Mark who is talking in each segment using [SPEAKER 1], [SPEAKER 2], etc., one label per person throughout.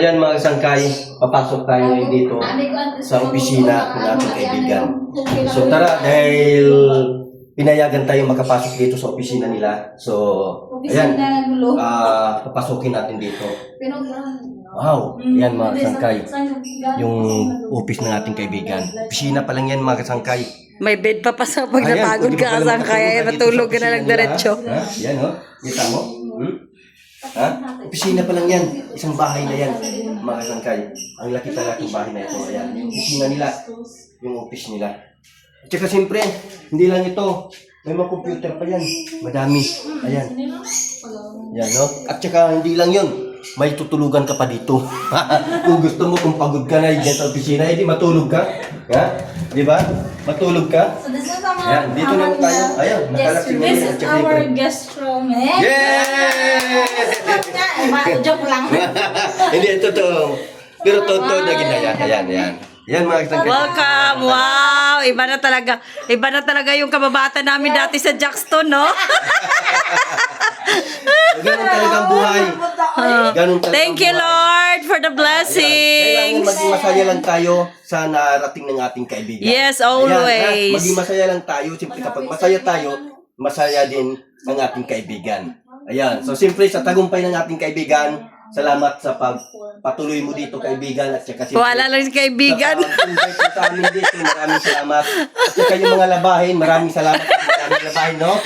[SPEAKER 1] Ayan mga sangkay, papasok tayo ngayon dito sa opisina ng ating kaibigan. So tara, dahil pinayagan tayo makapasok dito sa opisina nila. So, ayan, papasukin natin dito. Wow, yan mga sangkay, yung office ng ating kaibigan. Opisina pa lang yan mga sangkay.
[SPEAKER 2] May bed pa sa pag napagod ka kasangkay, ay matulog ka na lang diretso.
[SPEAKER 1] Yan o, kita mo? Ha? Opisina pa lang yan. Isang bahay na yan, mga sangkay. Ang laki talaga ng bahay na ito. Ayan, yung opisina nila, yung office nila. At saka siyempre, hindi lang ito. May mga computer pa yan. Madami. Ayan. Yan, no? At saka hindi lang yun. May tutulugan ka pa dito. Kung gusto mo, kung pagod ka na dyan sa opisina, hindi matulog ka. Ha? Di ba? Matulog ka.
[SPEAKER 3] So this is our
[SPEAKER 1] Ayan, dito na tayo. Ayan, nakalap siguro.
[SPEAKER 3] This is our guest room.
[SPEAKER 1] Yay!
[SPEAKER 3] Joke lang.
[SPEAKER 1] Hindi, totoo. Pero totoo na ginaya. Ayan, ayan. Yan mga isang
[SPEAKER 2] Welcome! Wow! Iba na talaga yung kababata namin dati sa Jackson, no?
[SPEAKER 1] Ganun talaga ang buhay. Ganun talaga
[SPEAKER 2] Thank you, Lord, for the
[SPEAKER 1] Kailangan
[SPEAKER 2] blessings.
[SPEAKER 1] maging masaya lang tayo sa narating ng ating kaibigan.
[SPEAKER 2] Yes,
[SPEAKER 1] Ayan,
[SPEAKER 2] always.
[SPEAKER 1] maging masaya lang tayo. Siyempre kapag masaya tayo, masaya din ang ating kaibigan. Ayan. So siyempre sa tagumpay ng ating kaibigan, salamat sa pagpatuloy mo dito kaibigan at saka
[SPEAKER 2] Wala lang si kaibigan.
[SPEAKER 1] sa amin dito, maraming salamat. At saka yung mga labahin, maraming salamat sa mga labahin, no?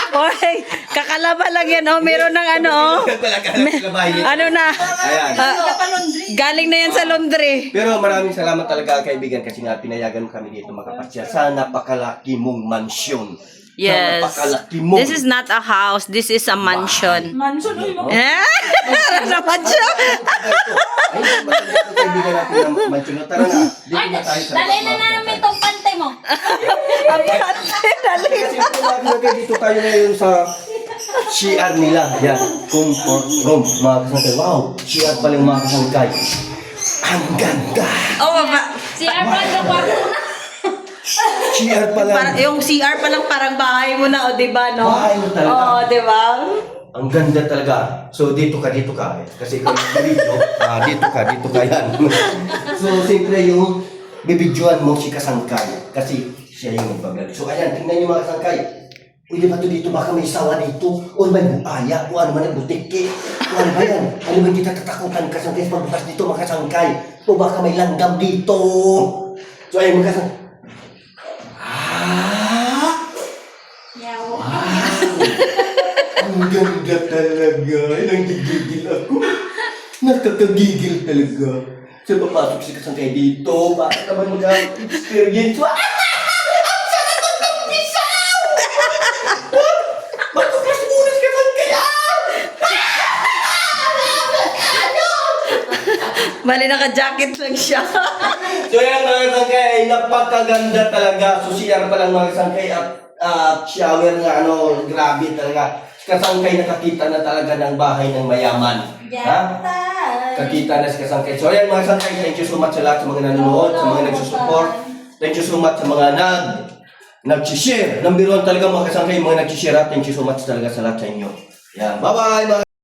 [SPEAKER 2] Oy, kakalaba lang yan, oh. Meron ng ano, oh. Ano na?
[SPEAKER 1] Ayan.
[SPEAKER 2] Galing na yan sa laundry.
[SPEAKER 1] Pero maraming salamat talaga kaibigan kasi nga pinayagan mo kami dito makapasyal sa napakalaki mong mansyon.
[SPEAKER 2] Yes.
[SPEAKER 1] Sa napakalaki mong
[SPEAKER 2] This is not a house. This is a mansion.
[SPEAKER 3] Mansion mo.
[SPEAKER 2] Eh? Ano mansion?
[SPEAKER 1] Ay, maganda ito kaibigan natin ng mansyon. Tara na, dito na tayo sa
[SPEAKER 3] Dali na namin itong pante mo.
[SPEAKER 1] Kasi dito tayo ngayon sa CR nila. Yan, comfort room, mga kasangkay. Wow, CR pala yung mga kasangkay. Ang ganda!
[SPEAKER 2] Oh, ba?
[SPEAKER 3] Si Armand na kwarto na.
[SPEAKER 1] CR pala.
[SPEAKER 2] Yung CR pa lang parang bahay mo na, o, diba, no?
[SPEAKER 1] Bahay mo talaga.
[SPEAKER 2] Oo, diba?
[SPEAKER 1] Ang ganda talaga. So, dito ka. Kasi ikaw yung video. Dito ka yan. So, siyempre yung bibidyoan mo si Kasangkay. Kasi siya yung magbablog. So, ayan, tingnan niyo mga Kasangkay. Pwede ba ito dito? Baka may sawa dito? O may buaya? O ano man ang butiki? O ano ba yan? Ano ba hindi tatatakutan Kasangkay sa pagbukas dito mga Kasangkay? O baka may langgam dito? So, ayan mga Kasangkay. Ang ganda talaga. Nanggigigil ako. Nakakagigil talaga. So, papasok si Kasangkay dito. Bakit naman mag-experience? Ang sarap ng pagpisaw! Matukas muna si Kasangkay!
[SPEAKER 2] Mali naka-jacket lang siya.
[SPEAKER 1] So, yan mga Kasangkay. Napakaganda talaga. So, CR pa lang mga Kasangkay at shower nga, grabe talaga. Kasangkay nakakita na talaga ng bahay ng mayaman. Ha? Kakita na si Kasangkay. So ayan mga Kasangkay, thank you so much sa lahat sa mga nanonood, sa mga nagsusupport. Thank you so much sa mga nag-share. Number 1 talaga mga Kasangkay, mga nag-share. Thank you so much talaga sa lahat sa inyo. Yan, bye-bye mga